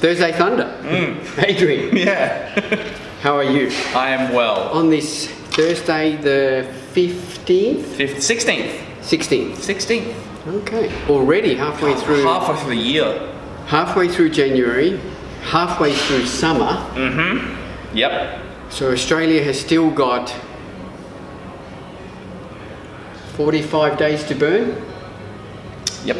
Thursday Thunder. Adrian. Yeah. How are you? I am well. On this Thursday the 15th? 16th. 16th. 16th. Okay. Already halfway through. Halfway through the year. Halfway through January. Halfway through summer. Mm-hmm. Yep. So Australia has still got 45 days to burn. Yep.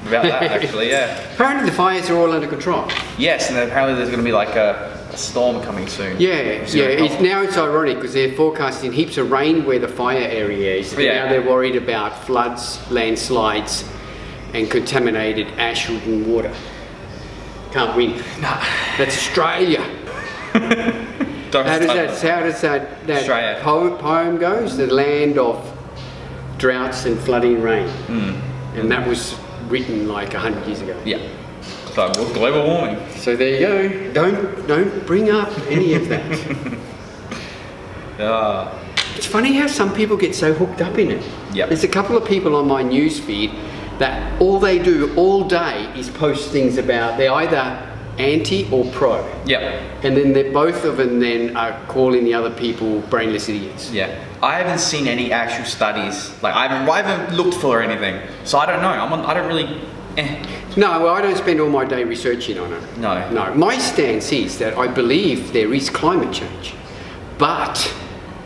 About that, actually, yeah. Apparently the fires are all under control. Yes, and apparently there's going to be like a storm coming soon. Yeah. It's ironic because they're forecasting heaps of rain where the fire area is. And now they're worried about floods, landslides, and contaminated ash-ridden water. Can't win. Nah. That's Australia. How does that poem goes? The land of droughts and flooding rain. And that was written like 100 years ago. Yeah. So global warming. So there you go. Don't bring up any of that. It's funny how some people get so hooked up in it. Yep. There's a couple of people on my news feed that all they do all day is post things about they're either anti or pro. Yep. And then both of them then are calling the other people brainless idiots. Yeah. I haven't seen any actual studies. Like I haven't looked for anything. So I don't know. I don't really. No, well, I don't spend all my day researching on it. No. My stance is that I believe there is climate change, but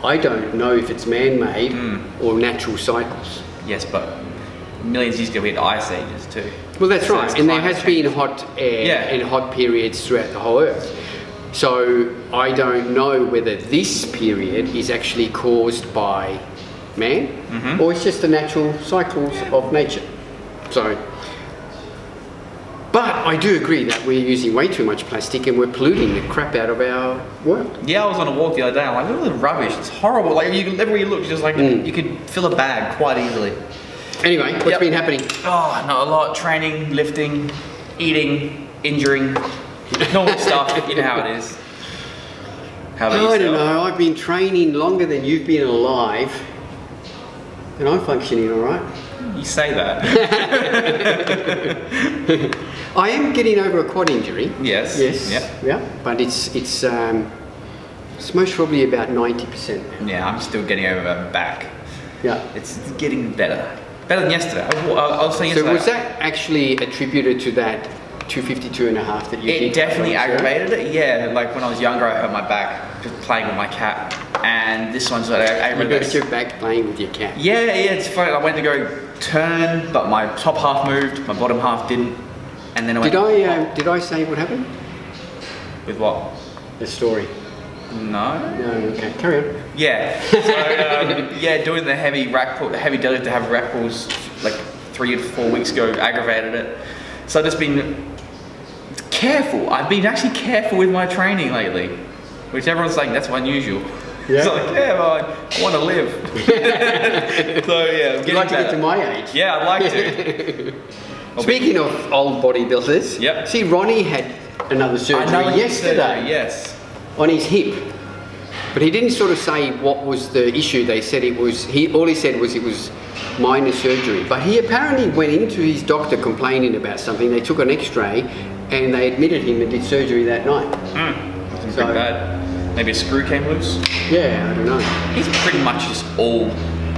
I don't know if it's man-made or natural cycles. Yes, but millions of years ago we had ice ages too. Well, that's right, and there has been hot air and hot periods throughout the whole Earth. So I don't know whether this period is actually caused by man or it's just the natural cycles of nature. So, but I do agree that we're using way too much plastic and we're polluting the crap out of our world. Yeah, I was on a walk the other day. I'm like, look at the rubbish. It's horrible. Like everywhere you look, just like you could fill a bag quite easily. Anyway, what's been happening? Oh, not a lot. Training, lifting, eating, injuring, normal stuff. You know how it is. How about yourself? I don't know. I've been training longer than you've been alive, and I'm functioning all right. You say that. I am getting over a quad injury. Yes. Yeah. But it's most probably about 90% now. Yeah, I'm still getting over my back. Yeah. It's getting better. Better than yesterday. I was saying yesterday. So was that actually attributed to that 252.5 that you did? It definitely aggravated it. Yeah, like when I was younger, I hurt my back just playing with my cat, and this one's like I hurt your back playing with your cat. Yeah, it's funny. I went to go turn, but my top half moved, my bottom half didn't, and then I went. Did I say what happened? With what? The story. No. Okay, carry on. Yeah. So doing the heavy rack pull, the heavy deadlift to have rack pulls like 3 or 4 weeks ago aggravated it. So I've just been careful. I've been actually careful with my training lately, which everyone's saying that's unusual. Yeah. It's like, I want to live. So yeah, You'd like to get to my age? Yeah, I'd like to. Speaking of old bodybuilders, see Ronnie had another surgery yesterday. Yes. On his hip, but he didn't sort of say what was the issue. They said it was all he said was it was minor surgery, but he apparently went into his doctor complaining about something. They took an x-ray and they admitted him and did surgery that night. That's pretty bad. Maybe a screw came loose. Yeah, I don't know. He's pretty much just all.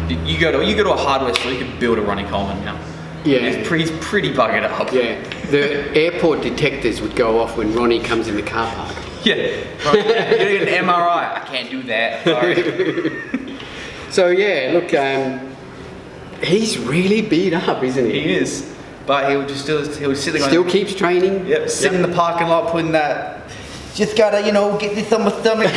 You go to a hardware store, you can build a Ronnie Coleman now. Yeah, he's pretty buggered up. Yeah, the airport detectors would go off when Ronnie comes in the car park. Yeah, right. You need an MRI. I can't do that. Sorry. So yeah, look, he's really beat up, isn't he? He is, but he was sitting. Still keeps training. Yep, sitting in the parking lot, putting that. Just gotta, get this on my stomach.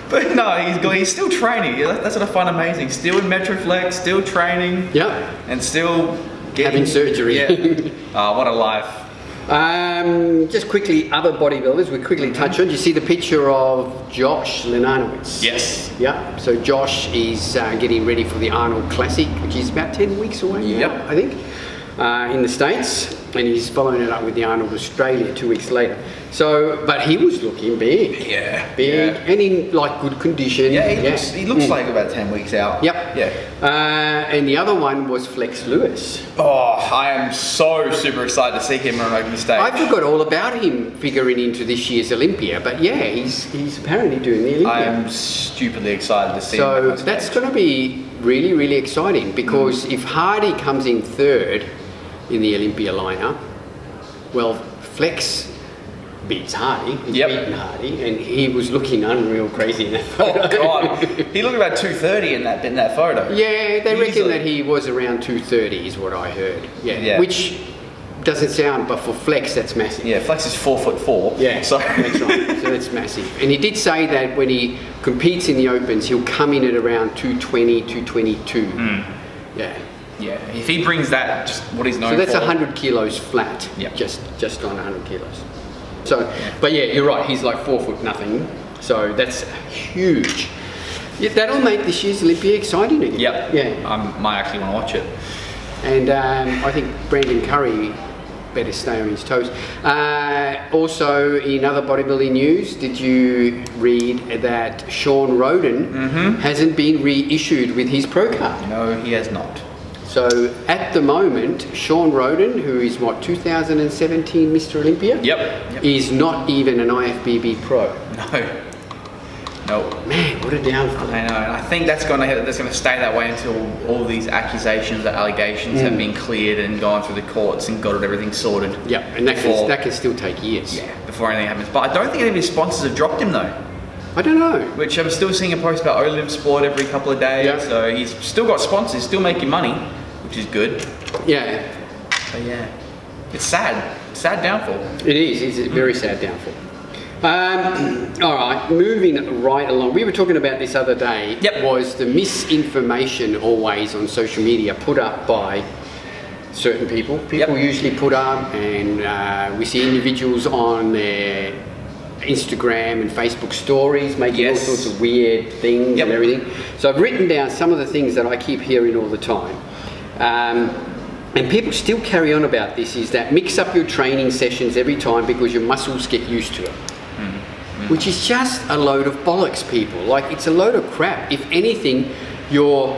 But no, he's still training. That's what I find amazing. Still in Metroflex, still training. Yep. And still having surgery. Yeah. Oh, what a life. Just quickly, other bodybuilders we quickly touch on. Do you see the picture of Josh Lenanowitz? Yes. Yeah. So Josh is getting ready for the Arnold Classic, which is about 10 weeks away now, I think, in the States. And he's following it up with the Arnold Australia 2 weeks later. So, but he was looking big. Yeah. Big and in like good condition. Yeah, he looks like about 10 weeks out. Yep. Yep. And the other one was Flex Lewis. Oh, I am so super excited to see him on open stage. I forgot all about him figuring into this year's Olympia, but yeah, he's apparently doing the Olympia. I am stupidly excited to see him. So that's going to be really, really exciting, because if Hardy comes in third in the Olympia lineup, well, Flex beats Hardy. He's beaten Hardy, and he was looking unreal crazy in that photo. Oh God, he looked about 230 in that photo. Yeah, they reckon that he was around 230 is what I heard. Yeah. Which doesn't sound, but for Flex that's massive. Yeah, Flex is 4'4". Yeah, so that's right. So that's massive. And he did say that when he competes in the Opens, he'll come in at around 220, 222. Yeah. Yeah, if he brings that, just what he's known for. So that's 100 kilos flat. Yeah. Just on 100 kilos. So, but yeah, you're right. He's like 4 foot nothing. So that's huge. Yeah, that'll make this year's Olympia exciting again. Yep. Yeah. I might actually want to watch it. And I think Brandon Curry better stay on his toes. Also, in other bodybuilding news, did you read that Sean Roden hasn't been reissued with his pro card? No, he has not. So at the moment, Sean Roden, who is 2017 Mr. Olympia, is not even an IFBB pro. No. Man, what a downfall. I know, and I think that's going to stay that way until all these accusations or allegations have been cleared and gone through the courts and got everything sorted. Yeah, and that can still take years. Yeah, before anything happens. But I don't think any of his sponsors have dropped him though. I don't know. Which I'm still seeing a post about Olymp Sport every couple of days. Yeah. So he's still got sponsors, still making money, which is good. Yeah. But yeah, it's sad. Sad downfall. It is. It's a very sad downfall. All right, moving right along. We were talking about this other day. Was the misinformation always on social media put up by certain people? People usually put up, and we see individuals on their Instagram and Facebook stories making all sorts of weird things and everything. So I've written down some of the things that I keep hearing all the time. And people still carry on about this, is that mix up your training sessions every time because your muscles get used to it. Which is just a load of bollocks, people. Like, it's a load of crap. If anything, you're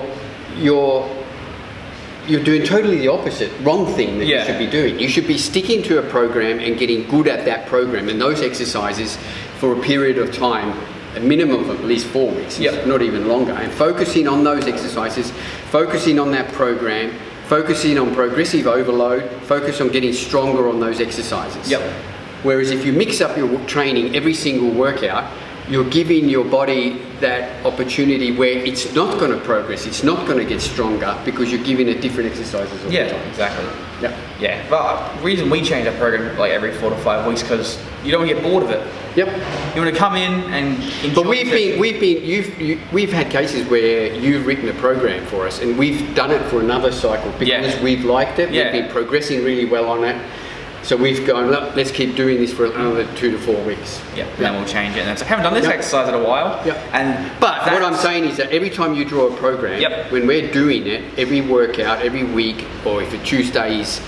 doing totally the opposite, wrong thing that you should be doing. You should be sticking to a program and getting good at that program and those exercises for a period of time, a minimum of at least 4 weeks, not even longer, and focusing on those exercises, focusing on that program, focusing on progressive overload, focus on getting stronger on those exercises. Whereas if you mix up your training every single workout, you're giving your body that opportunity where it's not going to progress, it's not going to get stronger because you're giving it different exercises all the time. Exactly. Yeah. Well, the reason we change our program like every 4 to 5 weeks, because you don't want to get bored of it. You want to come in and enjoy. But we've had cases where you've written a program for us and we've done it for another cycle because we've liked it. We've been progressing really well on it. So we've gone, look, let's keep doing this for another 2 to 4 weeks. And then we'll change it. And so I haven't done this exercise in a while. But what I'm saying is that every time you draw a program, when we're doing it, every workout, every week, or if a Tuesday is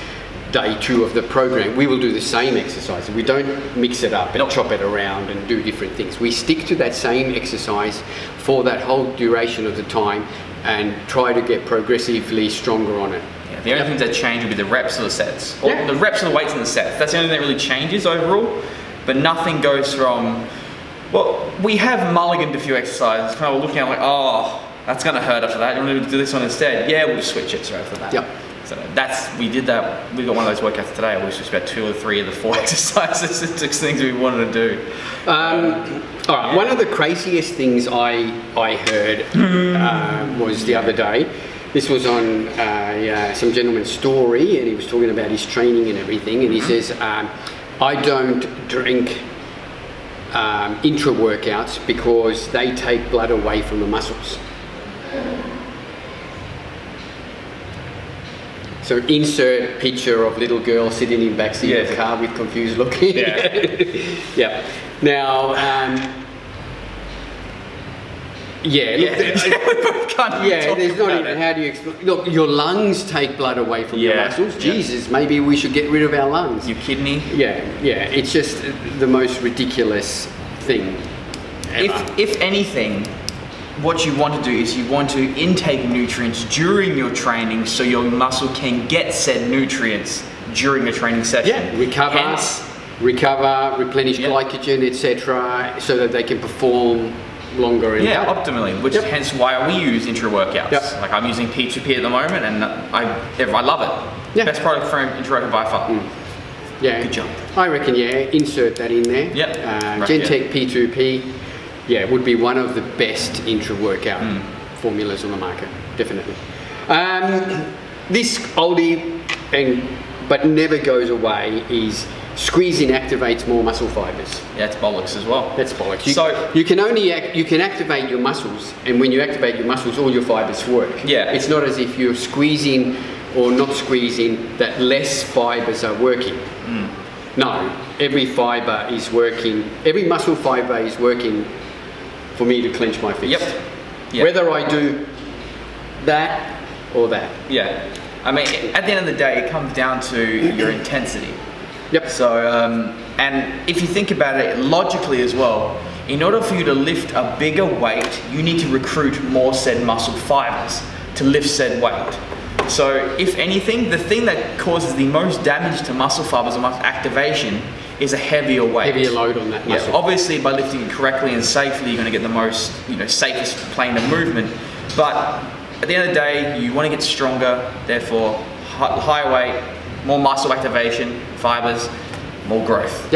day 2 of the program, we will do the same exercise. We don't mix it up and chop it around and do different things. We stick to that same exercise for that whole duration of the time and try to get progressively stronger on it. The only things that change will be the reps or the sets. Or the reps and the weights and the sets. That's the only thing that really changes overall. But nothing goes from, well, we have mulliganed a few exercises, kind of looking at like, oh, that's going to hurt after that. You want to do this one instead? Yeah, we'll just switch it straight after that. So we did that. We got one of those workouts today where we switched about 2 or 3 of the 4 exercises and 6 things we wanted to do. All right, one of the craziest things I heard was the other day. This was on some gentleman's story, and he was talking about his training and everything, and he says, I don't drink intra-workouts because they take blood away from the muscles. So insert picture of little girl sitting in backseat of the car with confused look. Now, there's not even, how do you explain? Look, your lungs take blood away from your muscles. Jesus, maybe we should get rid of our lungs. Your kidney. It's just the most ridiculous thing ever. If anything, what you want to do is you want to intake nutrients during your training so your muscle can get said nutrients during a training session. Yeah, recover, replenish glycogen, etc., so that they can perform longer and optimally, which is hence why we use intra-workouts. Like I'm using P2P at the moment, and I love it. Best product for intra-workout by far. Yeah, good job. I reckon, insert that in there. Gentech P2P, would be one of the best intra-workout formulas on the market, definitely. This oldie but never goes away is squeezing activates more muscle fibers. Yeah, it's bollocks as well. That's bollocks. You can activate your muscles, and when you activate your muscles, all your fibers work. Yeah. It's not as if you're squeezing or not squeezing that less fibers are working. No, every fiber is working. Every muscle fiber is working for me to clench my fist. Whether I do that or that. Yeah. I mean, at the end of the day, it comes down to your intensity. So, and if you think about it logically as well, in order for you to lift a bigger weight, you need to recruit more said muscle fibers to lift said weight. So, if anything, the thing that causes the most damage to muscle fibers and muscle activation is a heavier weight. Heavier load on that muscle. Obviously, by lifting it correctly and safely, you're going to get the most, safest plane of movement. But at the end of the day, you want to get stronger, therefore, higher weight, more muscle activation, fibers, more growth.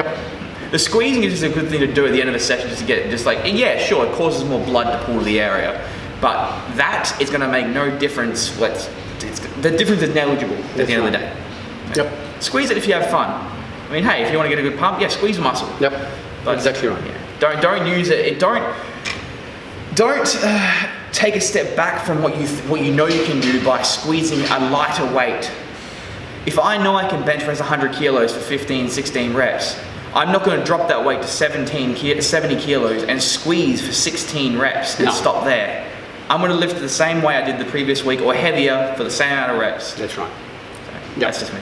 The squeezing is just a good thing to do at the end of a session, just to get it causes more blood to pool to the area, but that is going to make no difference. The difference is negligible at the end of the day. Squeeze it if you have fun. I mean, hey, if you want to get a good pump, squeeze a muscle. That's exactly right. Don't use it. Don't take a step back from what you know you can do by squeezing a lighter weight. If I know I can bench press 100 kilos for 15, 16 reps, I'm not going to drop that weight to 70 kilos and squeeze for 16 reps and stop there. I'm going to lift the same way I did the previous week or heavier for the same amount of reps. That's right. So, that's just me.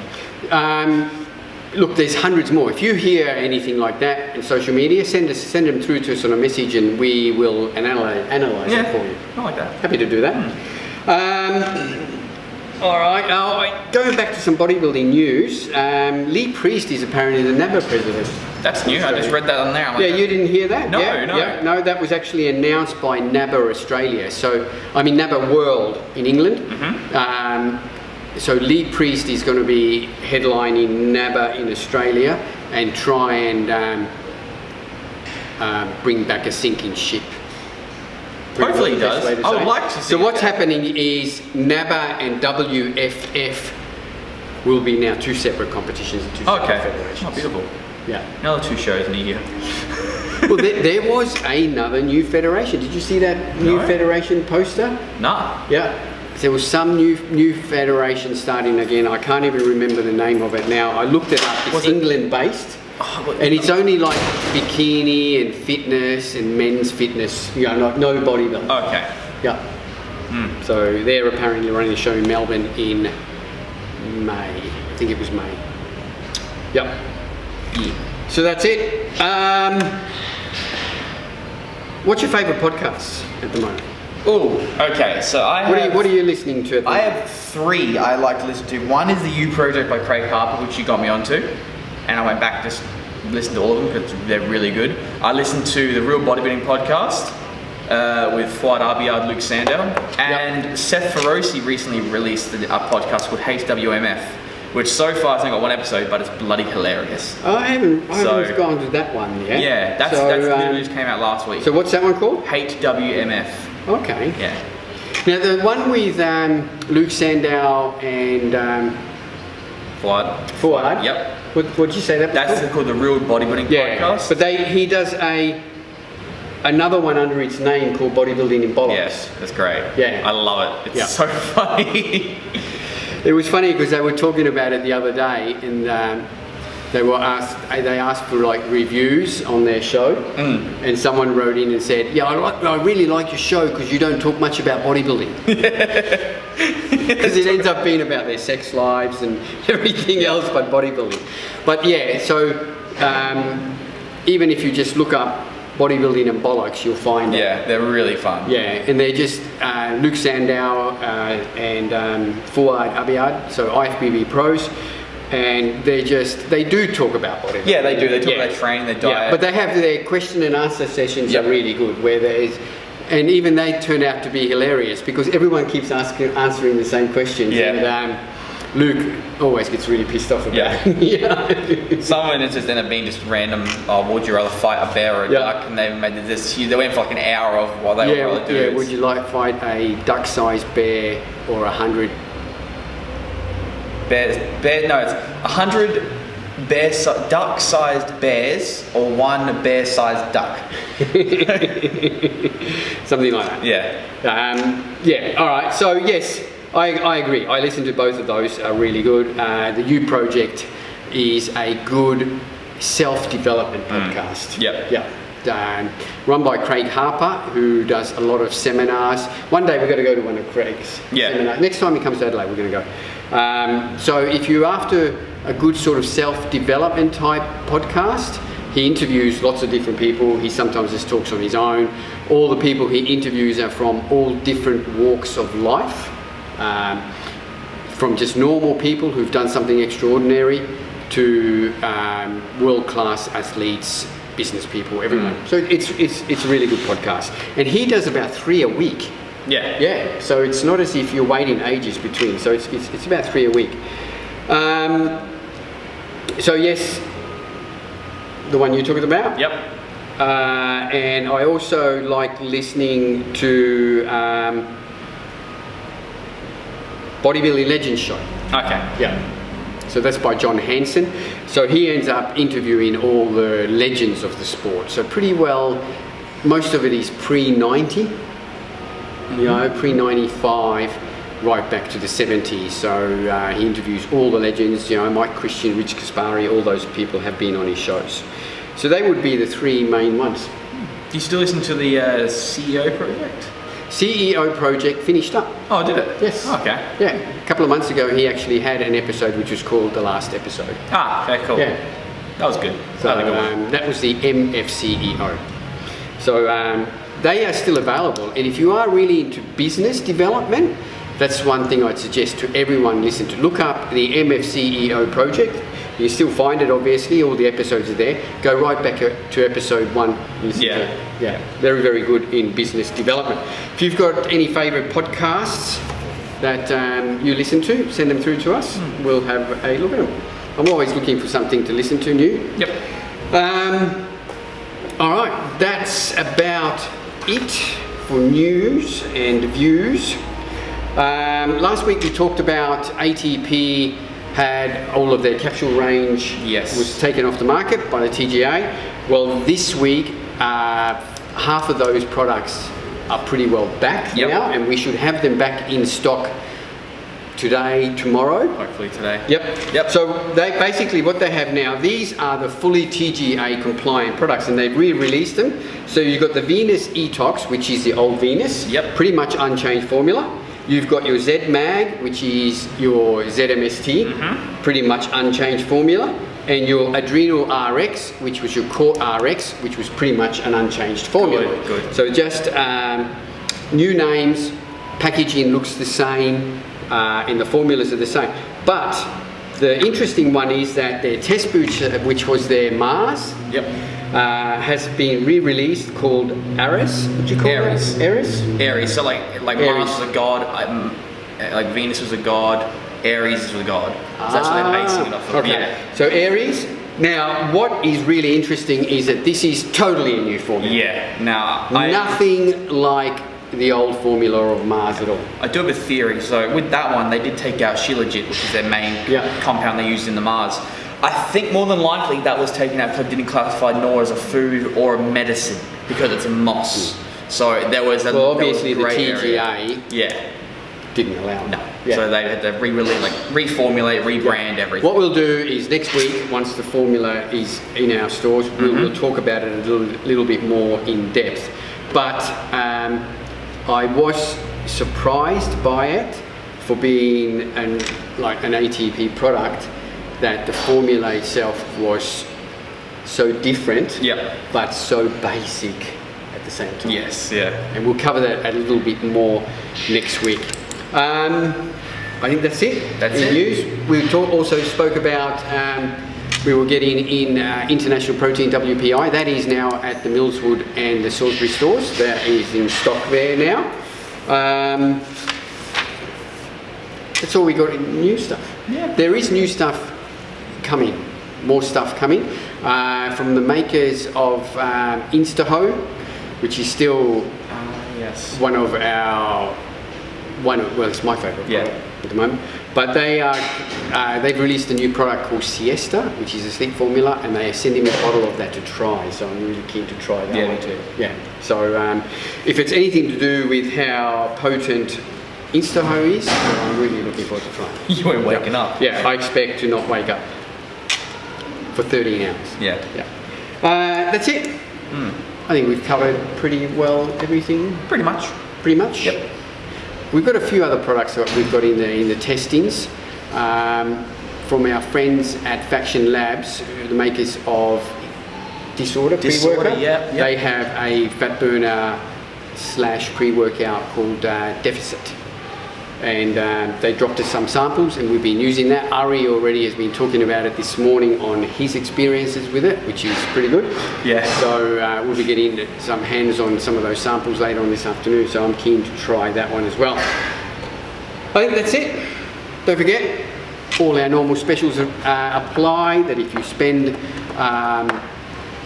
Look, there's hundreds more. If you hear anything like that in social media, send them through to us on a message, and we will analyze it for you. I like that. Happy to do that. All right, going back to some bodybuilding news, Lee Priest is apparently the NABA president. That's new, I just read that on there. You didn't hear that? No. No, that was actually announced by NABA Australia. NABA World in England. So Lee Priest is going to be headlining NABA in Australia and try and bring back a sinking ship. Hopefully he does. I would like to see. So what's happening is NABA and WFF will be now two separate competitions and two separate federations. Oh, beautiful. Yeah. Another two shows in a year. Well, there was another new federation. Did you see that new federation poster? No. Yeah. There was some new federation starting again. I can't even remember the name of it now. I looked it up. It's England-based. And it's only like bikini and fitness and men's fitness, no bodybuilding. Okay. Yeah. So they're apparently running a show in Melbourne in May. I think it was May. Yep. So that's it. What's your favourite podcast at the moment? Oh, okay. So what are you listening to? I have three I like to listen to. One is the U Project by Craig Harper, which you got me onto. And I went back to just listen to all of them because they're really good. I listened to the Real Bodybuilding podcast with Fuad Abiyad, Luke Sandow, and Seth Feroci recently released a podcast called HWMF, which so far has only got one episode, but it's bloody hilarious. I haven't gone to that one yet. Yeah, that's literally just came out last week. So what's that one called? HWMF. Okay. Yeah. Now the one with Luke Sandow and Fuad. Yep. What did you say that was That's called the Real Bodybuilding podcast. But he does another one under its name called Bodybuilding in Bollocks. Yes, that's great. Yeah. I love it. It's so funny. It was funny because they were talking about it the other day, and they asked for like reviews on their show, and someone wrote in and said, I really like your show because you don't talk much about bodybuilding. Because it ends up being about their sex lives and everything else but bodybuilding. But yeah, so even if you just look up Bodybuilding and Bollocks, you'll find Yeah, they're really fun. Yeah, and they're just Luke Sandow and Fuad Abiyad, so IFBB pros, and they do talk about bodybuilding. Yeah, they do. They talk about training, their diet. Yeah, but they have their question and answer sessions are really good, where there's, and even they turn out to be hilarious because everyone keeps answering the same questions. Yeah. And Luke always gets really pissed off about it. Some of it just end up being just random. Oh, would you rather fight a bear or a duck? And they made this. They went for like an hour of what they would rather do. Yeah. Would you like fight a duck-sized bear or 100 bears? No, it's 100 duck-sized bears or one bear-sized duck. Something like that. Yeah. All right. So yes, I agree. I listened to both of those. Are really good. The U Project is a good self-development podcast. Run by Craig Harper, who does a lot of seminars. One day we're going to go to one of Craig's seminars. Next time he comes to Adelaide, we're going to go. So if you're after a good sort of self-development type podcast, he interviews lots of different people. He sometimes just talks on his own. All the people he interviews are from all different walks of life, from just normal people who've done something extraordinary to world-class athletes, business people, everyone. So it's a really good podcast. And he does about 3 a week. Yeah. So it's not as if you're waiting ages between. So it's about 3 a week. So yes, the one you're talking about. And I also like listening to Bodybuilding Legends Show. So that's by John Hansen. So he ends up interviewing all the legends of the sport. So pretty well, most of it is pre-90, pre-95, right back to the 70s. So he interviews all the legends, Mike Christian, Rich Kaspari, all those people have been on his shows. So they would be the 3 main ones. Do you still listen to the CEO project? CEO project finished up. Oh, did it? Yes. Okay. Yeah, a couple of months ago he actually had an episode which was called The Last Episode. Okay, cool. Yeah. That was good. So that was the MFCEO. So they are still available, and if you are really into business development, that's one thing I'd suggest to everyone listen to. Look up the MFCEO project. You still find it, obviously, all the episodes are there. Go right back to episode 1. Yeah, very, very good in business development. If you've got any favourite podcasts that you listen to, send them through to us. We'll have a look at them. I'm always looking for something to listen to new. All right, that's about it for news and views. Last week we talked about ATP had all of their capsule range was taken off the market by the TGA. Well, this week, half of those products are pretty well back now, and we should have them back in stock today, tomorrow. Hopefully today. Yep. So they basically, what they have now, these are the fully TGA compliant products, and they've re-released them. So you've got the Venus Etox, which is the old Venus, pretty much unchanged formula. You've got your Z-Mag, which is your ZMST, pretty much unchanged formula, and your Adrenal RX, which was your Core RX, which was pretty much an unchanged formula. Good. So just new names, packaging looks the same, and the formulas are the same. But the interesting one is that their test boots, which was their Mars, has been re-released called Ares. What do you call Ares? That? Ares? Ares. So like Mars was a god, like Venus was a god, Ares is a god. So that's what they're basing it off of. Okay. So Ares. Now, what is really interesting is that this is totally a new formula. Now, nothing like the old formula of Mars at all. I do have a theory. So with that one, they did take out Shilajit, which is their main compound they used in the Mars. I think more than likely that was taken out because it didn't classify nor as a food or a medicine because it's a moss. So there was a obviously the TGA didn't allow it. No. So they had to reformulate, rebrand everything. What we'll do is next week, once the formula is in our stores, we'll talk about it a little bit more in depth. But I was surprised by it for being an ATP product, that the formula itself was so different, Yeah. but so basic at the same time. Yes, yeah. And we'll cover that a little bit more next week. I think that's it. That's in it. News. We also spoke about we were getting in International Protein WPI. That is now at the Millswood and the Salisbury stores. That is in stock there now. That's all we got in new stuff. Yeah. There is new stuff coming. More stuff coming from the makers of InstaHo, which is still Yes. one of well, it's my favourite product at the moment. But they've released a new product called Siesta, which is a sleep formula, and they are sending me a bottle of that to try. So I'm really keen to try that one too. Yeah. So if it's anything to do with how potent InstaHo is, I'm really looking forward to trying it. You weren't waking up. Yeah, I expect to not wake up for 13 hours. Yeah. Yeah. That's it. I think we've covered pretty well everything. Pretty much. Pretty much. Yep. We've got a few other products that we've got in the testings from our friends at Faction Labs, the makers of Disorder pre-workout. Yeah. They have a fat burner / pre-workout called Deficit. And they dropped us some samples, and we've been using that. Ari already has been talking about it this morning on his experiences with it, which is pretty good. Yeah. So we'll be getting some hands on some of those samples later on this afternoon, so I'm keen to try that one as well. I think that's it. Don't forget, all our normal specials apply, that if you spend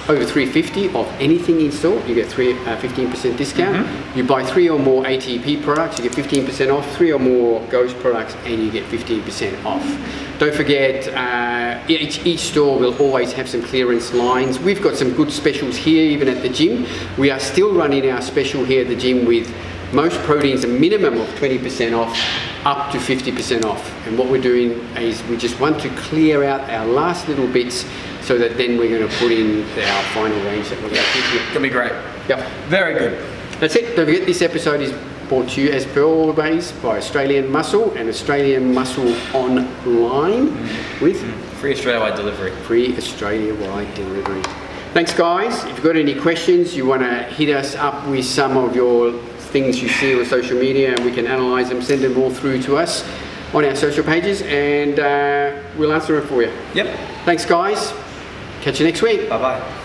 over $350 of anything in store, you get 15% discount. You buy 3 or more ATP products, you get 15% off. 3 or more Ghost products, and you get 15% off. Don't forget, each store will always have some clearance lines. We've got some good specials here, even at the gym. We are still running our special here at the gym with most proteins a minimum of 20% off, up to 50% off. And what we're doing is we just want to clear out our last little bits, so that then we're going to put in our final range that we're going to keep here. Gonna be great. Yep. Very good. That's it. Don't forget, this episode is brought to you, as per always, by Australian Muscle and Australian Muscle Online with Free Australia-wide delivery. free Australia-wide delivery. Thanks, guys. If you've got any questions, you want to hit us up with some of your things you see on social media, and we can analyse them, send them all through to us on our social pages, and we'll answer it for you. Yep. Thanks, guys. Catch you next week. Bye-bye.